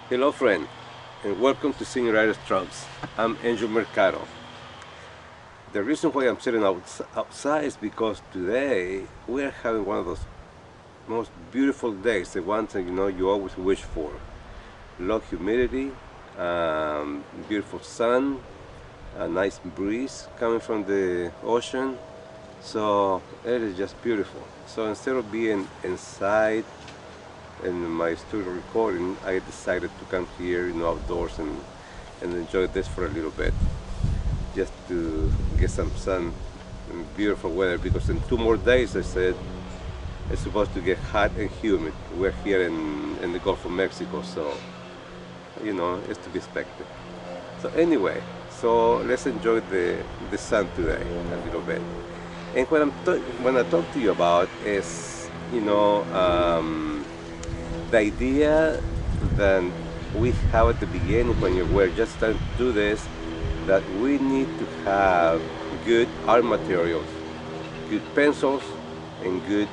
Hello, friend, and welcome to Senioritis Trumps. I'm Angel Mercado. The reason why I'm sitting outside is because today we are having one of those most beautiful days, the ones that you always wish for. Low humidity, beautiful sun, a nice breeze coming from the ocean. So it is just beautiful. So instead of being inside in my studio recording, I decided to come here, outdoors and enjoy this for a little bit, just to get some sun and beautiful weather. Because in 2 more days, I said, it's supposed to get hot and humid. We're here in the Gulf of Mexico, so it's to be expected. So anyway, so let's enjoy the sun today a little bit. And when I talk to you about is the idea that we have at the beginning when you were just starting to do this, that we need to have good art materials, good pencils, and good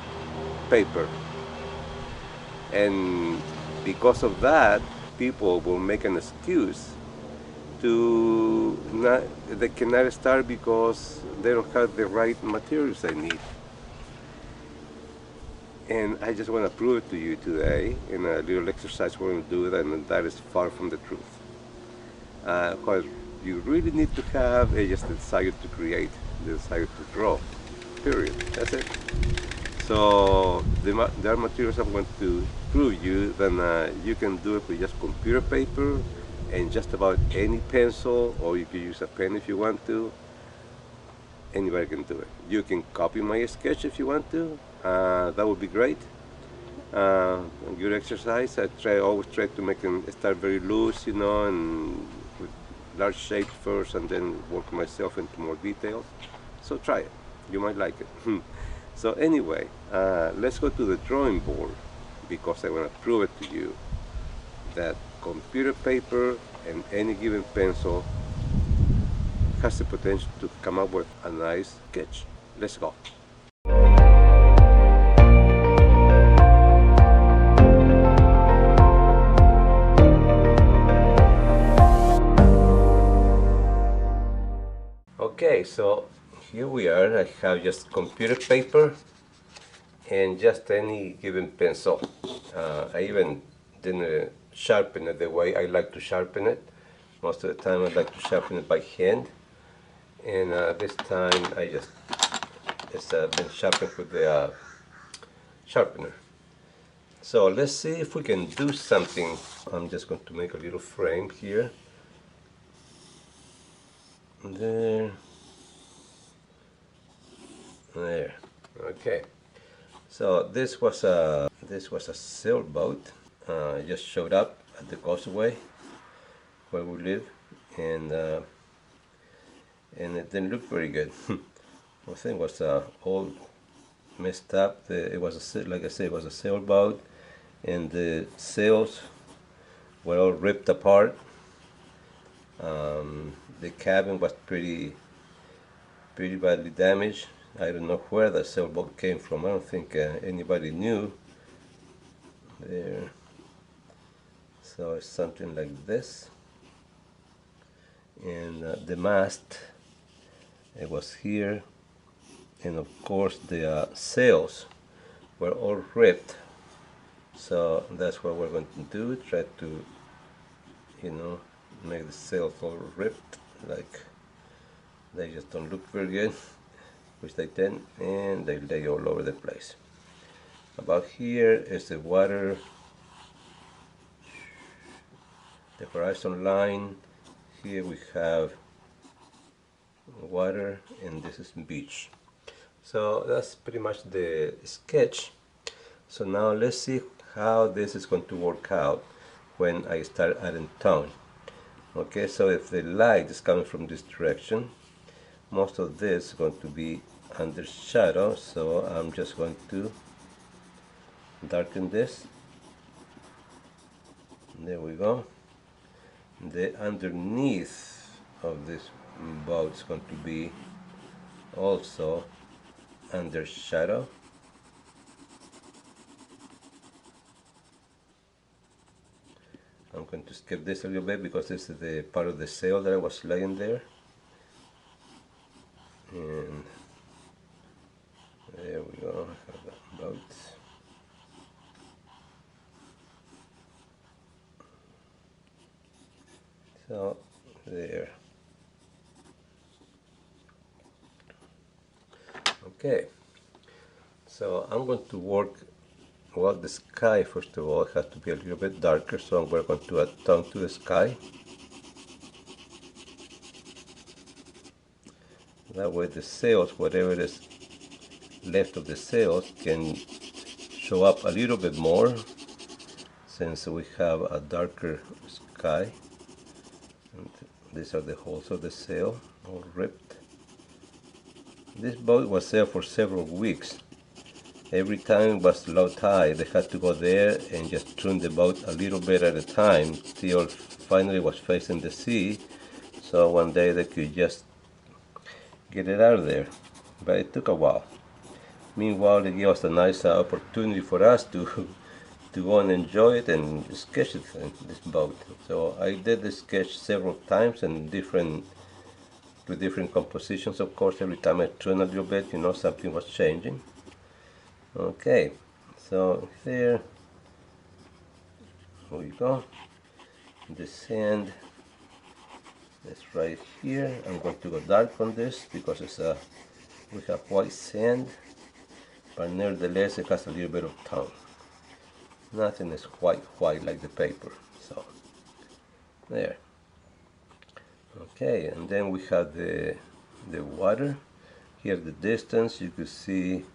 paper. And because of that, people will make an excuse to not, they cannot start because they don't have the right materials they need. And I just want to prove it to you today in a little exercise we're going to do that, and that is far from the truth. What you really need to have is just the desire to create, the desire to draw, period. That's it. So there are materials I'm going to prove you that you can do it with just computer paper and just about any pencil, or you can use a pen if you want to. Anybody can do it. You can copy my sketch if you want to. That would be great. Good exercise. Always try to make them start very loose, and with large shapes first, and then work myself into more details. So try it. You might like it. So anyway, let's go to the drawing board because I want to prove it to you that computer paper and any given pencil has the potential to come up with a nice sketch. Let's go. Okay, so here we are. I have just computer paper and just any given pencil. I even didn't sharpen it the way I like to sharpen it. Most of the time I like to sharpen it by hand. And this time I it's been sharpened with the sharpener. So let's see if we can do something. I'm just going to make a little frame here. There. There. Okay. So this was a sailboat. Just showed up at the causeway where we live, and it didn't look very good. I think it was all messed up. It was like I said, it was a sailboat, and the sails were all ripped apart. The cabin was pretty badly damaged. I don't know where the sailboat came from. I don't think anybody knew. There. So it's something like this. And the mast, it was here. And of course the sails were all ripped. So that's what we're going to do. Try to, make the sails all ripped. Like they just don't look very good. Which they didn't, and they lay all over the place. About here is the water, the horizon line. Here we have water, and this is beach. So that's pretty much the sketch. So now let's see how this is going to work out when I start adding tone. Okay, so if the light is coming from this direction, most of this is going to be under shadow, so I'm just going to darken this. There we go. The underneath of this boat is going to be also under shadow. I'm going to skip this a little bit because this is the part of the sail that I was laying there. And there we go, have that boat. So there. Okay, so I'm going to work, well, the sky first of all has to be a little bit darker, so we're going to add tone to the sky. That way the sails, whatever is left of the sails, can show up a little bit more since we have a darker sky. And these are the holes of the sail, all ripped. This boat was there for several weeks. Every time it was low tide, they had to go there and just turn the boat a little bit at a time till finally it was facing the sea. So one day they could just get it out of there. But it took a while. Meanwhile, it gave us a nice opportunity for us to go and enjoy it and sketch it in this boat. So I did the sketch several times and with different compositions, of course. Every time I turned a little bit, something was changing. Okay, so there we go. The sand is right here. I'm going to go dark on this because we have white sand, but nevertheless it has a little bit of tone. Nothing is white like the paper. So there. Okay, and then we have the water. Here the distance, you can see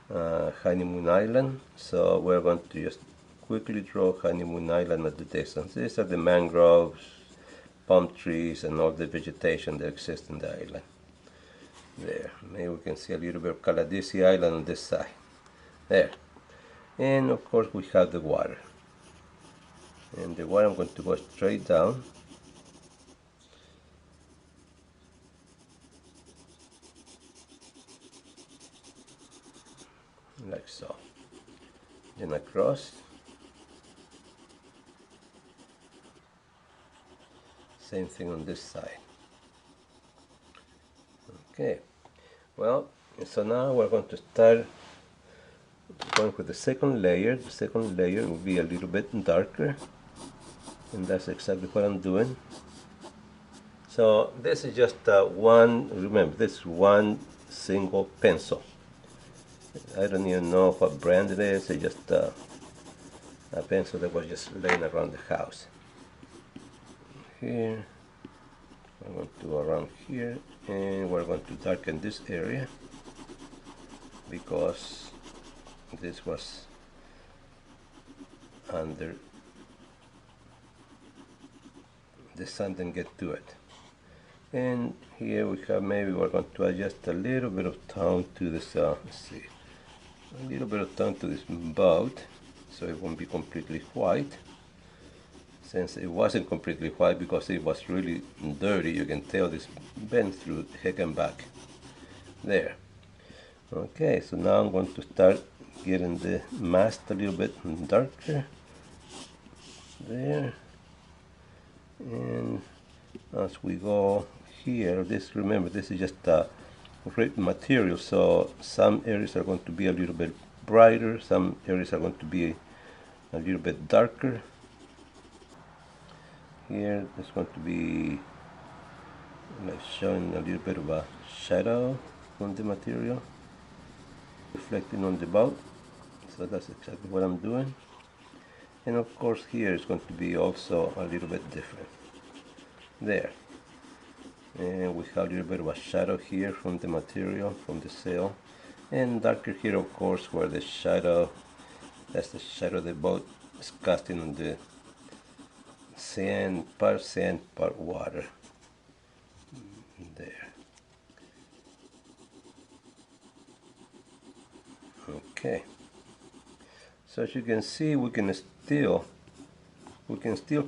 Honeymoon Island. So we're going to just quickly draw Honeymoon Island at the distance. These are the mangroves, palm trees, and all the vegetation that exists in the island. There, maybe we can see a little bit of Caladisi Island on this side. There. And of course we have the water. And the water, I'm going to go straight down. Like so. Then across. Same thing on this side. Okay. Well, so now we're going to start going with the second layer. The second layer will be a little bit darker. And that's exactly what I'm doing. So this is just remember, this is one single pencil. I don't even know what brand it is. It's just a pencil that was just laying around the house. Here, I'm going to go around here, and we're going to darken this area because this was under the sun didn't get to it. And here we have, maybe we're going to adjust a little bit of tone to this, let's see, a little bit of tone to this boat so it won't be completely white. Since it wasn't completely white because it was really dirty, you can tell this bent through heck and back. There. Okay, so now I'm going to start getting the mast a little bit darker. There. And as we go here, remember, this is just a ripped material, so some areas are going to be a little bit brighter, some areas are going to be a little bit darker. Here it's going to be like showing a little bit of a shadow on the material, reflecting on the boat. So that's exactly what I'm doing. And of course here it's going to be also a little bit different. There. And we have a little bit of a shadow here from the material, from the sail. And darker here, of course, where the shadow, that's the shadow of the boat is casting on the sand, part water. There. Okay. So as you can see, we can still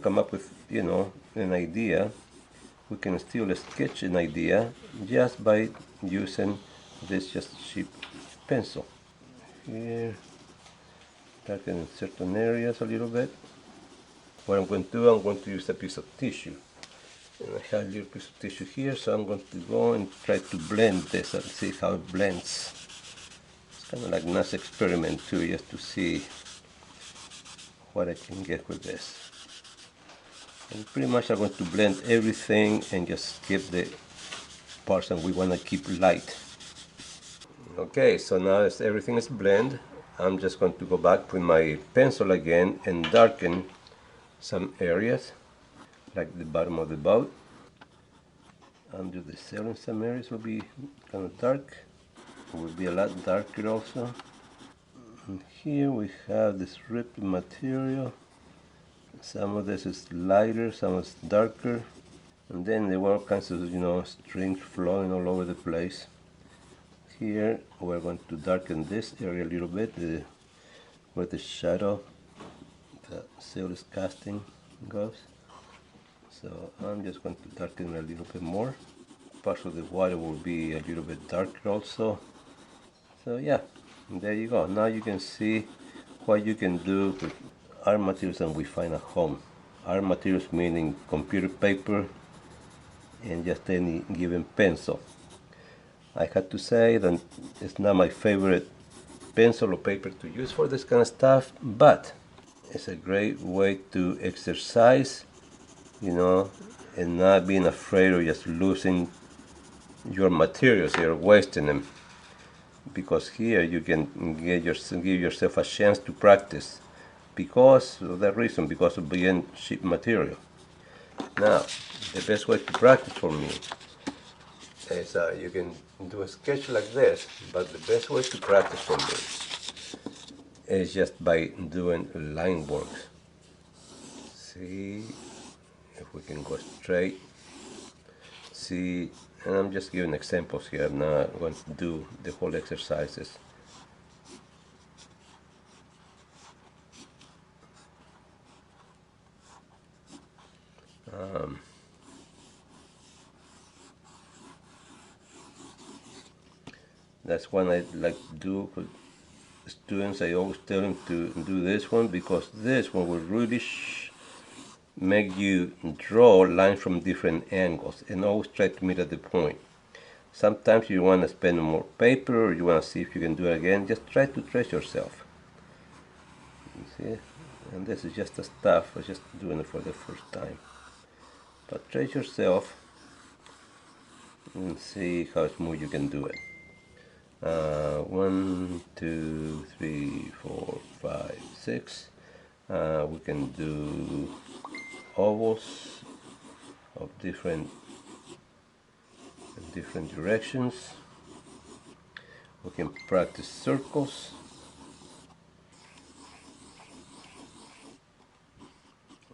come up with, an idea. We can still sketch an idea just by using this just cheap pencil. Here, darken in certain areas a little bit. what I'm going to do, I'm going to use a piece of tissue. And I have a little piece of tissue here, so I'm going to go and try to blend this and see how it blends. It's kind of like a nice experiment too, just to see what I can get with this. And pretty much I'm going to blend everything and just keep the parts that we want to keep light. Okay, so now as everything is blended, I'm just going to go back with my pencil again and darken some areas, like the bottom of the boat. Under the sail in some areas will be kind of dark. It will be a lot darker also. And here we have this ripped material. Some of this is lighter, some is darker. And then there were all kinds of, strings flowing all over the place. Here we're going to darken this area a little bit, where the shadow, the sail is casting goes. So I'm just going to darken a little bit more. Parts of the water will be a little bit darker also. So yeah, there you go. Now you can see what you can do with art materials that we find at home. Art materials meaning computer paper and just any given pencil. I had to say that it's not my favorite pencil or paper to use for this kind of stuff, but it's a great way to exercise, and not being afraid of just losing your materials, you're wasting them. Because here you can give yourself a chance to practice because of that reason, because of being cheap material. Now, the best way to practice for me is you can do a sketch like this, but the best way to practice for me is just by doing line work. See if we can go straight. See, and I'm just giving examples here. I'm not going to do the whole exercises. That's one I like to do with students. I always tell them to do this one because this one will really make you draw lines from different angles and always try to meet at the point. Sometimes you want to spend more paper or you want to see if you can do it again. Just try to trace yourself. You see? And this is just the stuff. I'm just doing it for the first time. But trace yourself and see how smooth you can do it. 1, 2, 3, 4, 5, 6. We can do ovals of different directions. We can practice circles.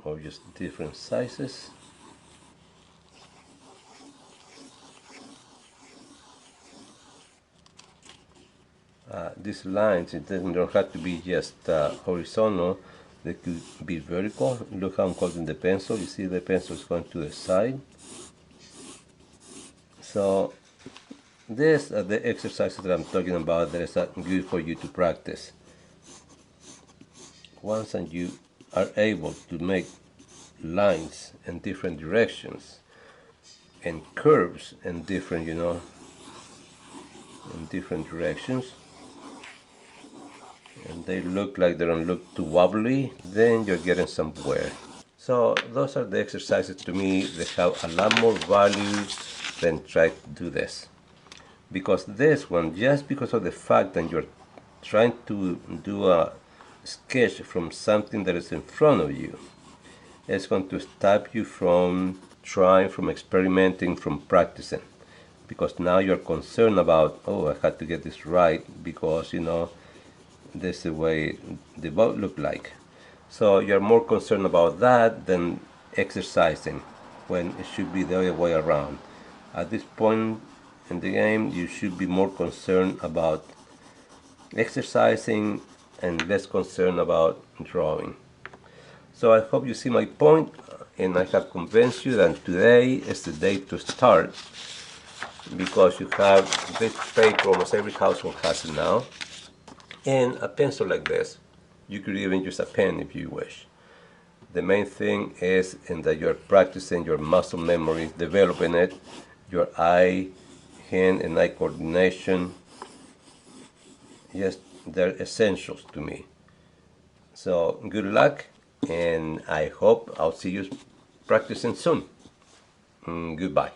Of just different sizes. These lines, it don't have to be just horizontal, they could be vertical. Look how I'm holding the pencil. You see the pencil is going to the side. So these are the exercises that I'm talking about that is good for you to practice. Once you are able to make lines in different directions and curves in different, in different directions, and they look like they don't look too wobbly, then you're getting somewhere. So those are the exercises to me that have a lot more value than try to do this. Because this one, just because of the fact that you're trying to do a sketch from something that is in front of you, it's going to stop you from trying, from experimenting, from practicing. Because now you're concerned about, oh, I had to get this right because, this is the way the boat looked like. So you're more concerned about that than exercising, when it should be the other way around. At this point in the game, you should be more concerned about exercising and less concerned about drawing. So I hope you see my point, and I have convinced you that today is the day to start, because you have this paper, almost every household has it now, and a pencil like this. You could even use a pen if you wish. The main thing is in that you're practicing your muscle memory, developing it, your eye, hand and eye coordination. Yes, they're essentials to me. So good luck, and I hope I'll see you practicing soon. Goodbye.